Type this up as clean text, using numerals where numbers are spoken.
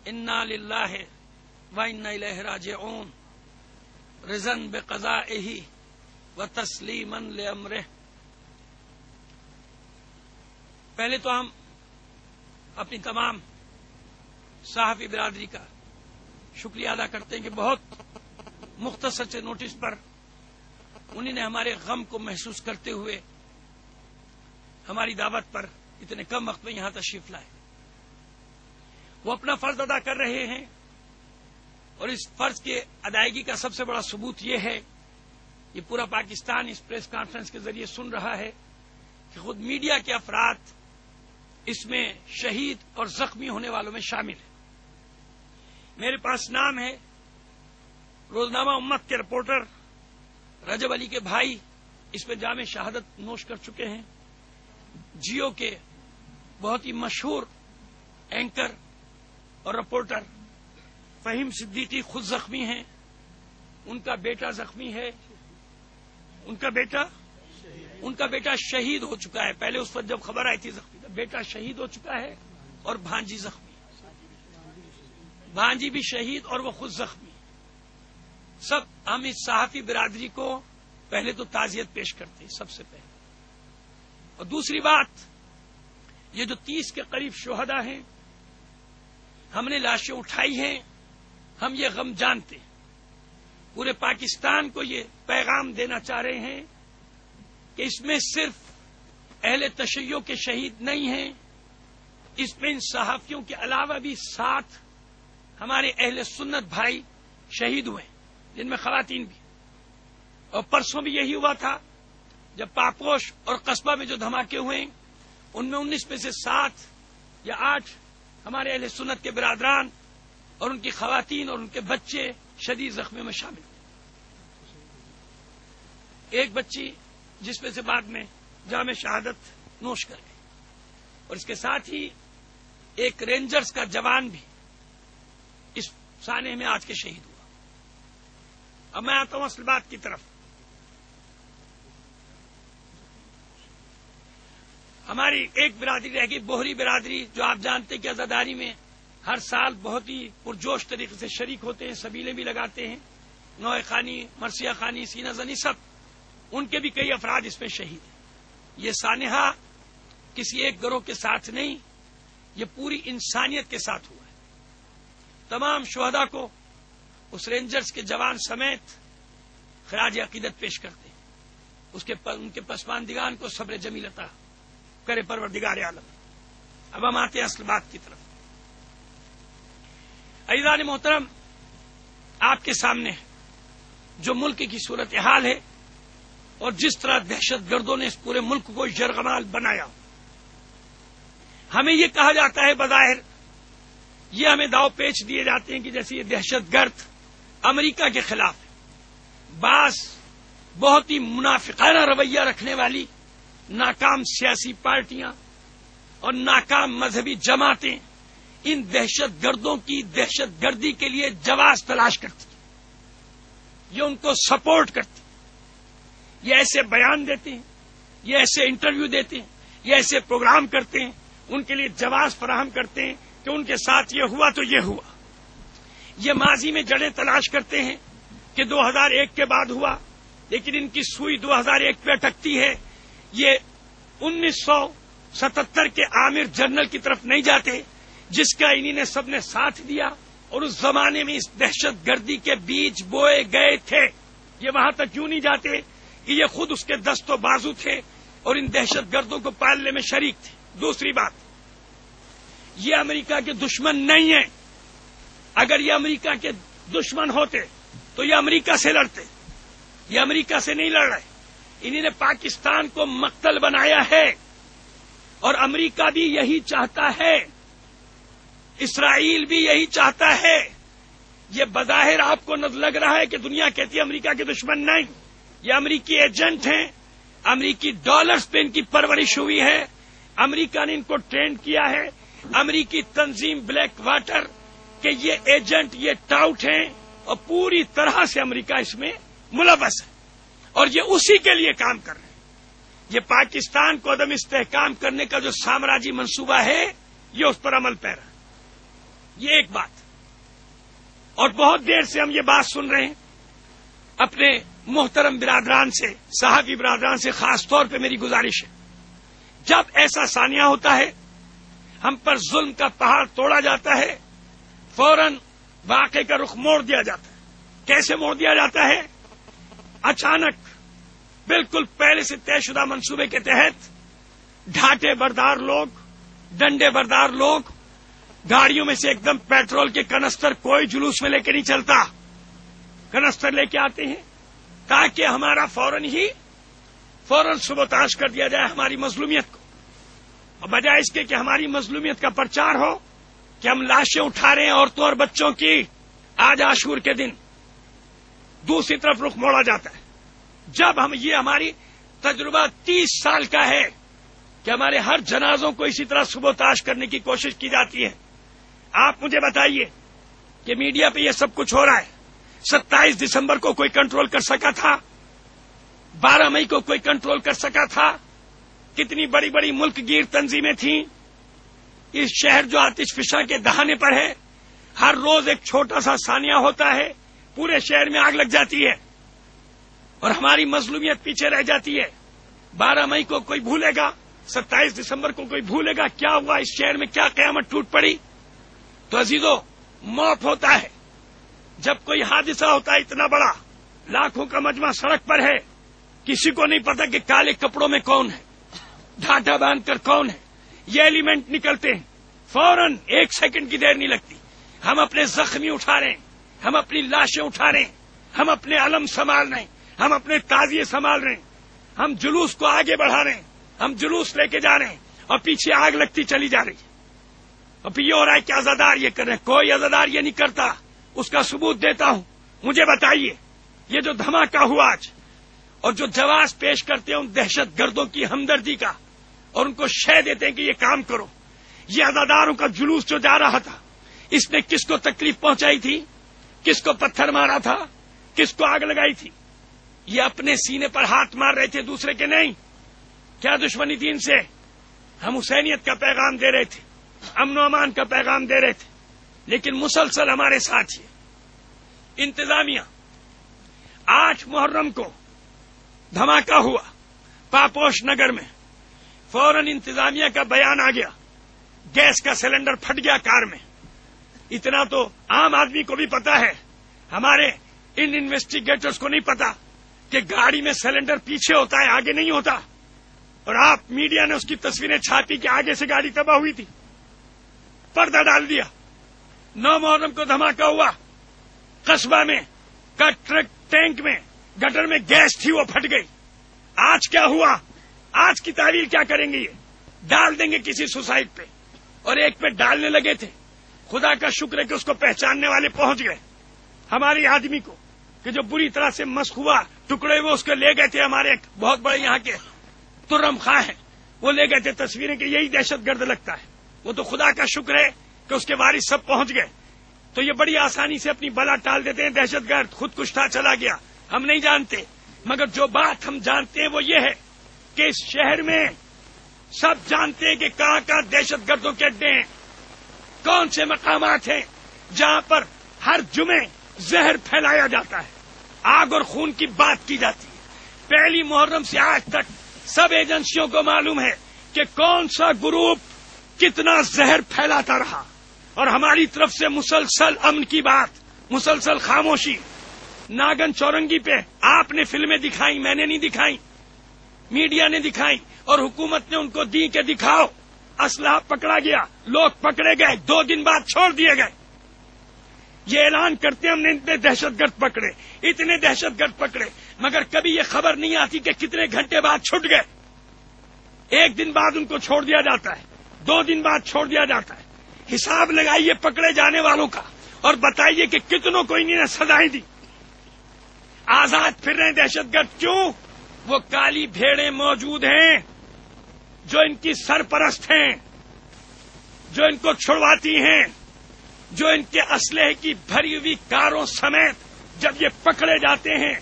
انا للہ و انا الیہ راجعون رضن بقضائہ و تسلیما لامرہ۔ پہلے تو ہم اپنی تمام صحافی برادری کا شکریہ ادا کرتے ہیں کہ بہت مختصر سے نوٹس پر انہوں نے ہمارے غم کو محسوس کرتے ہوئے ہماری دعوت پر اتنے کم وقت میں یہاں تشریف لائے۔ وہ اپنا فرض ادا کر رہے ہیں اور اس فرض کے ادائیگی کا سب سے بڑا ثبوت یہ ہے، یہ پورا پاکستان اس پریس کانفرنس کے ذریعے سن رہا ہے کہ خود میڈیا کے افراد اس میں شہید اور زخمی ہونے والوں میں شامل ہیں۔ میرے پاس نام ہے، روزنامہ امت کے رپورٹر رجب علی کے بھائی اس میں جام شہادت نوش کر چکے ہیں، جیو کے بہت ہی مشہور اینکر اور رپورٹر فہیم صدیقی خود زخمی ہیں، ان کا بیٹا زخمی ہے، ان کا بیٹا شہید ہو چکا ہے۔ پہلے اس وقت جب خبر آئی تھی زخمی کا، بیٹا شہید ہو چکا ہے اور بھانجی زخمی، بھانجی بھی شہید اور وہ خود زخمی۔ سب ہم اس صحافی برادری کو پہلے تو تعزیت پیش کرتے ہیں سب سے پہلے، اور دوسری بات یہ جو 30 کے قریب شہداء ہیں، ہم نے لاشیں اٹھائی ہیں، ہم یہ غم جانتے ہیں، پورے پاکستان کو یہ پیغام دینا چاہ رہے ہیں کہ اس میں صرف اہل تشیع کے شہید نہیں ہیں، اس میں ان صحافیوں کے علاوہ بھی 7 ہمارے اہل سنت بھائی شہید ہوئے، جن میں خواتین بھی، اور پرسوں بھی یہی ہوا تھا جب پاپوش اور قصبہ میں جو دھماکے ہوئے ان میں 19 میں سے 7 یا 8 ہمارے اہل سنت کے برادران اور ان کی خواتین اور ان کے بچے شدید زخمیوں میں شامل ہوئے۔ ایک بچی جس میں سے بعد میں جام شہادت نوش کر گئی، اور اس کے ساتھ ہی ایک رینجرز کا جوان بھی اس سانحے میں آج کے شہید ہوا۔ اب میں آتا ہوں اصل بات کی طرف۔ ہماری ایک برادری رہ گئی، بوہری برادری، جو آپ جانتے ہیں کہ عزاداری میں ہر سال بہت ہی پرجوش طریقے سے شریک ہوتے ہیں، سبیلیں بھی لگاتے ہیں، نوئے خانی، مرثیہ خانی، سینہ زنی، سب ان کے بھی کئی افراد اس میں شہید ہیں۔ یہ سانحہ کسی ایک گروہ کے ساتھ نہیں، یہ پوری انسانیت کے ساتھ ہوا ہے۔ تمام شہداء کو اس رینجرز کے جوان سمیت خراج عقیدت پیش کرتے ہیں، ان کے پسماندگان کو صبر جمیل عطا کرے پروردگار عالم۔ اب ہم آتے ہیں اصل بات کی طرف۔ عزیزان محترم، آپ کے سامنے جو ملک کی صورتحال ہے اور جس طرح دہشت گردوں نے اس پورے ملک کو یرغمال بنایا، ہمیں یہ کہا جاتا ہے بظاہر، یہ ہمیں داؤ پیچ دیے جاتے ہیں کہ جیسے یہ دہشت گرد امریکہ کے خلاف ہے۔ بعض بہت ہی منافقانہ رویہ رکھنے والی ناکام سیاسی پارٹیاں اور ناکام مذہبی جماعتیں ان دہشت گردوں کی دہشت گردی کے لیے جواز تلاش کرتی ہیں، یہ ان کو سپورٹ کرتی ہیں، یہ ایسے بیان دیتے ہیں، یہ ایسے انٹرویو دیتے ہیں، یہ ایسے پروگرام کرتے ہیں، ان کے لیے جواز فراہم کرتے ہیں کہ ان کے ساتھ یہ ہوا تو یہ ہوا۔ یہ ماضی میں جڑیں تلاش کرتے ہیں کہ 2001 کے بعد ہوا، لیکن ان کی سوئی 2001 پہ اٹکتی ہے۔ یہ 1977 کے عامر جنرل کی طرف نہیں جاتے جس کا انہی نے سب نے ساتھ دیا، اور اس زمانے میں اس دہشت گردی کے بیج بوئے گئے تھے۔ یہ وہاں تک کیوں نہیں جاتے کہ یہ خود اس کے دست و بازو تھے اور ان دہشت گردوں کو پالنے میں شریک تھے۔ دوسری بات، یہ امریکہ کے دشمن نہیں ہیں۔ اگر یہ امریکہ کے دشمن ہوتے تو یہ امریکہ سے لڑتے، یہ امریکہ سے نہیں لڑ رہے۔ انہوں نے پاکستان کو مقتل بنایا ہے، اور امریکہ بھی یہی چاہتا ہے، اسرائیل بھی یہی چاہتا ہے۔ یہ بظاہر آپ کو لگ رہا ہے کہ دنیا کہتی ہے امریکہ کے دشمن نہیں، یہ امریکی ایجنٹ ہیں، امریکی ڈالرز پہ ان کی پرورش ہوئی ہے، امریکہ نے ان کو ٹرین کیا ہے، امریکی تنظیم بلیک واٹر کہ یہ ایجنٹ، یہ ٹاؤٹ ہیں، اور پوری طرح سے امریکہ اس میں ملوث ہے، اور یہ اسی کے لیے کام کر رہے ہیں۔ یہ پاکستان کو عدم استحکام کرنے کا جو سامراجی منصوبہ ہے، یہ اس پر عمل پیرا ہے۔ یہ ایک بات. اور بہت دیر سے ہم یہ بات سن رہے ہیں. اپنے محترم برادران سے، صحافی برادران سے خاص طور پہ میری گزارش ہے، جب ایسا ثانیہ ہوتا ہے، ہم پر ظلم کا پہاڑ توڑا جاتا ہے، فوراً واقعے کا رخ موڑ دیا جاتا ہے. کیسے موڑ دیا جاتا ہے؟ اچانک بالکل پہلے سے طے شدہ منصوبے کے تحت ڈھاٹے بردار لوگ، ڈنڈے بردار لوگ، گاڑیوں میں سے ایک دم پیٹرول کے کنستر کوئی جلوس میں لے کے نہیں چلتا، کنستر لے کے آتے ہیں تاکہ ہمارا فوراً سبوتاژ کر دیا جائے ہماری مظلومیت کو. اور بجائے اس کے کہ ہماری مظلومیت کا پرچار ہو کہ ہم لاشیں اٹھا رہے ہیں عورتوں اور بچوں کی آج عاشور کے دن، دوسری طرف رخ موڑا جاتا ہے. جب ہماری تجربہ 30 سال کا ہے کہ ہمارے ہر جنازوں کو اسی طرح سبوتاژ کرنے کی کوشش کی جاتی ہے. آپ مجھے بتائیے کہ میڈیا پہ یہ سب کچھ ہو رہا ہے، 27 دسمبر کو کوئی کنٹرول کر سکا تھا؟ 12 مئی کو کوئی کنٹرول کر سکا تھا؟ کتنی بڑی بڑی ملک گیر تنظیمیں تھیں. اس شہر جو آتش فشاں کے دہانے پر ہے، ہر روز ایک چھوٹا سا ثانیہ ہوتا ہے، پورے شہر میں آگ لگ جاتی ہے اور ہماری مظلومیت پیچھے رہ جاتی ہے. 12 مئی کو کوئی بھولے گا؟ 27 دسمبر کو کوئی بھولے گا کیا ہوا اس شہر میں؟ کیا قیامت ٹوٹ پڑی؟ تو عزیزو، موت ہوتا ہے جب کوئی حادثہ ہوتا ہے اتنا بڑا، لاکھوں کا مجمع سڑک پر ہے، کسی کو نہیں پتا کہ کالے کپڑوں میں کون ہے، ڈھاٹا باندھ کر کون ہے. یہ ایلیمنٹ نکلتے ہیں، فوراً 1 سیکنڈ کی دیر نہیں لگتی. ہم اپنے زخمی اٹھا رہے ہیں، ہم اپنی لاشیں اٹھا رہے ہیں، ہم اپنے علم سنبھال رہے ہیں، ہم اپنے تعزیے سنبھال رہے ہیں، ہم جلوس کو آگے بڑھا رہے ہیں، ہم جلوس لے کے جا رہے ہیں اور پیچھے آگ لگتی چلی جا رہی ہے. اور پھر یہ ہو رہا ہے کہ عزادار یہ کر رہے ہیں. کوئی عزادار یہ نہیں کرتا، اس کا ثبوت دیتا ہوں. مجھے بتائیے، یہ جو دھماکہ ہوا آج اور جو جواز پیش کرتے ہیں ان دہشت گردوں کی ہمدردی کا اور ان کو شے دیتے ہیں کہ یہ کام کرو، یہ عزاداروں کا جلوس جو جا رہا تھا، اس نے کس کو تکلیف پہنچائی تھی؟ کس کو پتھر مارا تھا؟ کس کو آگ لگائی تھی؟ یہ اپنے سینے پر ہاتھ مار رہے تھے، دوسرے کے نہیں. کیا دشمنی دین سے؟ ہم حسینیت کا پیغام دے رہے تھے، امن و امان کا پیغام دے رہے تھے، لیکن مسلسل ہمارے ساتھ ہی انتظامیہ. 8 محرم کو دھماکہ ہوا پاپوش نگر میں، فوراً انتظامیہ کا بیان آ گیا، گیس کا سلنڈر پھٹ گیا کار میں. اتنا تو عام آدمی کو بھی پتا ہے، ہمارے ان انویسٹیگیٹرز کو نہیں پتا کہ گاڑی میں سلنڈر پیچھے ہوتا ہے، آگے نہیں ہوتا. اور آپ میڈیا نے اس کی تصویریں چھاپی کہ آگے سے گاڑی تباہ ہوئی تھی، پردہ ڈال دیا. 9 محرم کو دھماکہ ہوا قصبہ میں، ٹرک ٹینک میں گٹر میں گیس تھی وہ پھٹ گئی. آج کیا ہوا؟ آج کی تعبیر کیا کریں گے؟ یہ ڈال دیں گے کسی سوسائٹ پہ، اور ایک پہ ڈالنے لگے تھے. خدا کا شکر ہے کہ اس کو پہچاننے والے پہنچ گئے. ہمارے آدمی کو کہ جو بری طرح سے مسخ ہوا، ٹکڑے وہ اس کو لے گئے تھے. ہمارے ایک بہت بڑے یہاں کے ترم خواہ ہیں، وہ لے گئے تھے تصویریں کہ یہی دہشت گرد لگتا ہے. وہ تو خدا کا شکر ہے کہ اس کے وارث سب پہنچ گئے. تو یہ بڑی آسانی سے اپنی بلا ٹال دیتے ہیں، دہشت گرد خود کش تھا چلا گیا، ہم نہیں جانتے. مگر جو بات ہم جانتے ہیں وہ یہ ہے کہ اس شہر میں سب جانتے ہیں کہ کہاں کہاں دہشت گردوں کے اڈے ہیں، کون سے مقامات ہیں جہاں پر ہر جمعے زہر پھیلایا جاتا ہے، آگ اور خون کی بات کی جاتی ہے. پہلی محرم سے آج تک سب ایجنسیوں کو معلوم ہے کہ کون سا گروپ کتنا زہر پھیلاتا رہا، اور ہماری طرف سے مسلسل امن کی بات، مسلسل خاموشی. ناگن چورنگی پہ آپ نے فلمیں دکھائی، میں نے نہیں دکھائی، میڈیا نے دکھائی، اور حکومت نے ان کو دی کہ دکھاؤ. اسلحہ پکڑا گیا، لوگ پکڑے گئے، 2 دن بعد چھوڑ دیے گئے. یہ اعلان کرتے ہم نے اتنے دہشت گرد پکڑے، اتنے دہشت گرد پکڑے، مگر کبھی یہ خبر نہیں آتی کہ کتنے گھنٹے بعد چھٹ گئے. 1 دن بعد ان کو چھوڑ دیا جاتا ہے، 2 دن بعد چھوڑ دیا جاتا ہے. حساب لگائیے پکڑے جانے والوں کا اور بتائیے کہ کتنوں کو انہوں نے سزائیں دی. آزاد پھر رہے دہشت گرد. کیوں؟ وہ کالی بھیڑیں موجود ہیں جو ان کی سرپرست ہیں، جو ان کو چھڑواتی ہیں، جو ان کے اسلحے کی بھری ہوئی کاروں سمیت جب یہ پکڑے جاتے ہیں